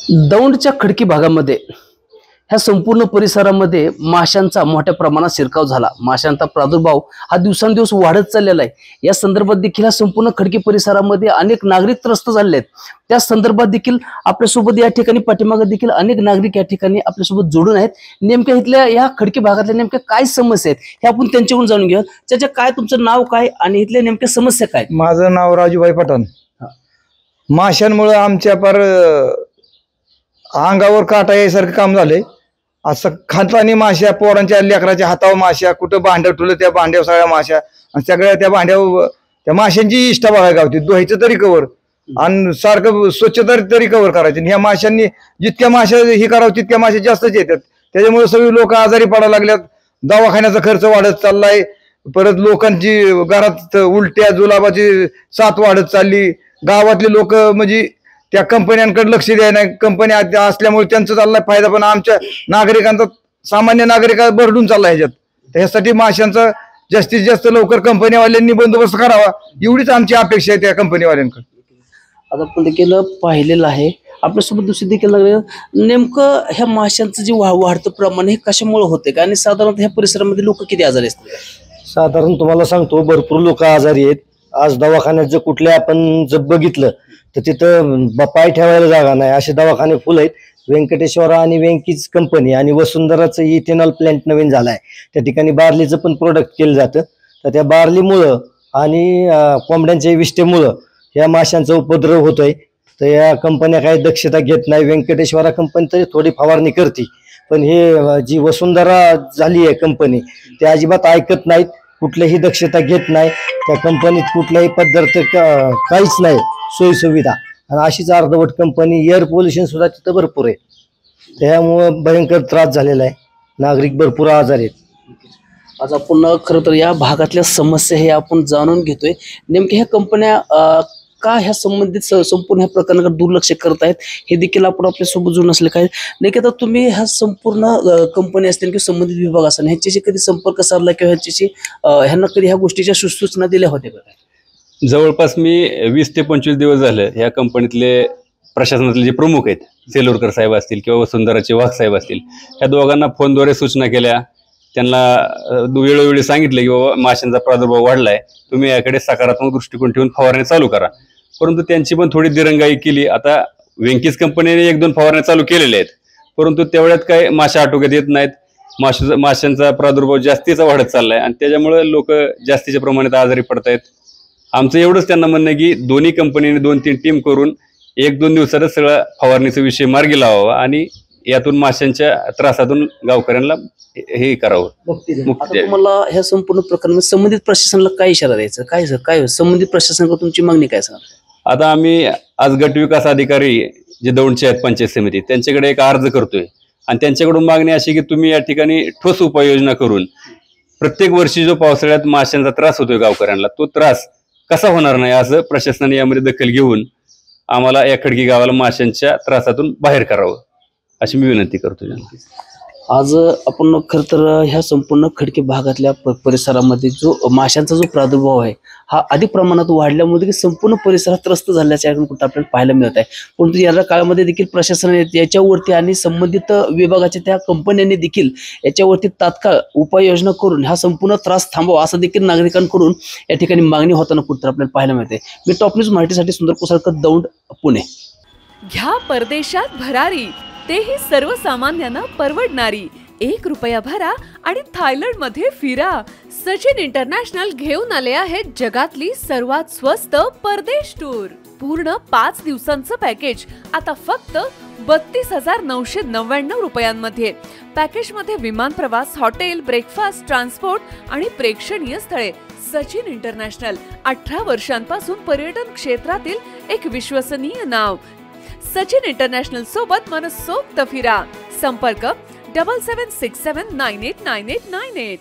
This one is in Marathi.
दौंडच्या खडकी भागामध्ये ह्या संपूर्ण परिसरामध्ये माशांचा मोठ्या प्रमाणात शिरकाव झाला। माशांचा प्रादुर्भाव हा दिवसांदिवस वाढत चाललेला आहे। या संदर्भात देखील ह्या संपूर्ण खडकी परिसरामध्ये अनेक नागरिक त्रस्त झाले आहेत। त्या संदर्भात देखील आपल्यासोबत या ठिकाणी पाठीमागे देखील अनेक नागरिक या ठिकाणी आपल्यासोबत जोडून आहेत। नेमक्या इथल्या या खडकी भागातल्या नेमक्या काय समस्या आहेत हे आपण त्यांच्याकडून जाणून घेऊया। त्याच्या काय तुमचं नाव काय आणि इथल्या नेमक्या समस्या काय? माझं नाव राजूभाई पठाण। माशांमुळे आमच्या पर अंगावर काटा यायसारखं काम झालंय। असं खातानी माश्या, पोरांच्या लेकराच्या हातावर माश्या, कुठं भांड्यावर ठेवलं त्या भांड्यावर सगळ्या माश्या, आणि सगळ्या त्या भांड्यावर त्या माशांची इष्टा बघायला गावती। धुवायचं तरी कवर आणि सारखं स्वच्छता तरी कवर करायची। ह्या माशांनी जितक्या माश्या ही करावं तितक्या माश्या जास्तच येतात। त्याच्यामुळे सगळी लोक आजारी पडायला लागल्यात। दवाखान्याचा खर्च वाढत चाललाय। परत लोकांची घरात उलट्या जुलाबाची साथ वाढत चालली। गावातले लोक म्हणजे त्या कंपन्यांकडे लक्ष द्याय नाही। कंपन्या असल्यामुळे त्यांचा चाललाय फायदा, पण आमच्या नागरिकांचा, सामान्य नागरिकांना भरडून चाललाय ह्याच्यात। त्यासाठी माशांचा जास्तीत जास्त लवकर कंपनीवाल्यांनी बंदोबस्त करावा एवढीच आमची अपेक्षा आहे त्या कंपनीवाल्यांकडे। आता आपण देखील पाहिलेलं आहे, आपल्यासोबत दुसरी देखील नेमकं ह्या माशांचं जे वाढतं प्रमाण हे कशामुळे होते का, आणि साधारणतः ह्या परिसरामध्ये लोक किती आजारी असतात? साधारण तुम्हाला सांगतो, भरपूर लोक आजारी आहेत। आज दवाखान्यात जर कुठल्या आपण जर बघितलं तर तिथं पाय ठेवायला जागा नाही, असे दवाखाने फुल आहेत। व्यंकटेश्वरा आणि वेंकीज कंपनी आणि वसुंधराचं इथेनॉल प्लांट नवीन झालाय, त्या ठिकाणी बार्लीचं पण प्रोडक्ट केलं जातं। तर त्या बार्लीमुळं आणि कोंबड्यांच्या विष्ठेमुळं या माशांचा उपद्रव होतोय। तर या कंपन्या काही दक्षता घेत नाही। व्यंकटेश्वरा कंपनी तरी थोडी फवारणी करते, पण हे जी वसुंधरा झाली आहे कंपनी, ते अजिबात ऐकत नाहीत, कुठलीही दक्षता घेत नाही। त्या कंपनीत कुठल्याही पद्धत काहीच नाही, सोयी सुविधा, आणि अशीच अर्धवट कंपनी। एअर पोल्युशन सुद्धा तिथं भरपूर आहे, त्यामुळं भयंकर त्रास झालेला आहे। नागरिक भरपूर आजारी आहेत। आज आपण खरं तर या भागातल्या समस्या हे आपण जाणून घेतोय। नेमक्या ह्या कंपन्या का ह्या संबंधित संपूर्ण ह्या प्रकरणाकडे दुर्लक्ष करत आहेत हे देखील आपण आपल्यासोबत जोडून असले काय नाही आता तुम्ही ह्या संपूर्ण कंपनी असतील किंवा संबंधित विभाग असेल ह्याच्याशी कधी संपर्क साधला किंवा ह्याच्याशी ह्यांना कधी ह्या गोष्टीच्या सूचना दिल्या होत्या का? जवळपास मी 20 ते 25 दिवस झाले ह्या कंपनीतले प्रशासनातले जे प्रमुख आहेत, सेलोरकर साहेब असतील किंवा वसुंधराचे वाघ साहेब असतील, ह्या दोघांना फोनद्वारे सूचना केल्या। त्यांना वेळोवेळी सांगितलं की बाबा माशांचा प्रादुर्भाव वाढलाय, तुम्ही याकडे सकारात्मक दृष्टिकोन ठेवून फवारणी चालू करा। परंतु त्यांची पण थोडी दिरंगाई केली। आता वेंकीज कंपनीने 1-2 फवारण्या चालू केलेल्या आहेत, परंतु तेवढ्यात काय माशा आटोक्यात येत नाहीत। माशांचा प्रादुर्भाव जास्तीचा वाढत चाललाय आणि त्याच्यामुळे लोक जास्तीच्या प्रमाणात आजारी पडतायत। आमचं एवढंच त्यांना म्हणणं आहे की दोन्ही कंपनीने 2-3 टीम करून 1-2 दिवसातच सगळा फवारणीचा विषय मार्गी लावावा आणि यातून माशांच्या त्रासातून गावकऱ्यांना हे करावं। तुम्हाला ह्या संपूर्ण प्रकरणात संबंधित प्रशासनाला काय इशारा द्यायचा, काय संबंधित प्रशासनाकडे तुमची मागणी काय सांगा? आता आम्ही आज गट विकास अधिकारी जे दौंडचे आहेत पंचायत समिती, त्यांच्याकडे एक अर्ज करतोय आणि त्यांच्याकडून मागणी अशी की तुम्ही या ठिकाणी ठोस उपाययोजना करून प्रत्येक वर्षी जो पावसाळ्यात माशांचा त्रास होतोय गावकऱ्यांना, तो त्रास कसा होणार नाही असं प्रशासनाने यामध्ये दखल घेऊन आम्हाला या खडकी गावाला माशांच्या त्रासातून बाहेर करावं अशी मी विनंती करतो। आज आपण खरं तर ह्या संपूर्ण खडकी भागातल्या परिसरामध्ये जो माशांचा जो प्रादुर्भाव आहे हा अधिक प्रमाणात वाढल्यामुळे संपूर्ण परिसरात त्रस्त झाल्याच्या कुठं आपल्याला पाहायला मिळत आहे। परंतु या काळामध्ये देखील प्रशासनाने याच्यावरती आणि संबंधित विभागाच्या त्या कंपन्यांनी देखील याच्यावरती तात्काळ उपाययोजना करून हा संपूर्ण त्रास थांबवा असं देखील नागरिकांकडून या ठिकाणी मागणी होताना कुठं आपल्याला पाहायला मिळते। मी टॉप न्यूज मराठीसाठी सुंदर कोसळकर, दौंड, पुणे। घ्या परदेशात भरारी, तेही सर्वसामान्यांना परवडणारी। 1 रुपया भरा आणि थायलंड मध्ये फिरा। सचिन इंटरनॅशनल घेऊन आले आहेत जगातली सर्वात स्वस्त परदेश टूर। पूर्ण 5 दिवसांचं पॅकेज आता फक्त 32,999 रुपयांमध्ये। पॅकेज मध्ये विमान प्रवास, हॉटेल, ब्रेकफास्ट, ट्रान्सपोर्ट आणि प्रेक्षणीय स्थळे। सचिन इंटरनॅशनल 18 वर्षांपासून पर्यटन क्षेत्रातील एक विश्वसनीय नाव। सचिन इंटरनॅशनल सोबत मनसोक्त फिरा। संपर्क 7767989898।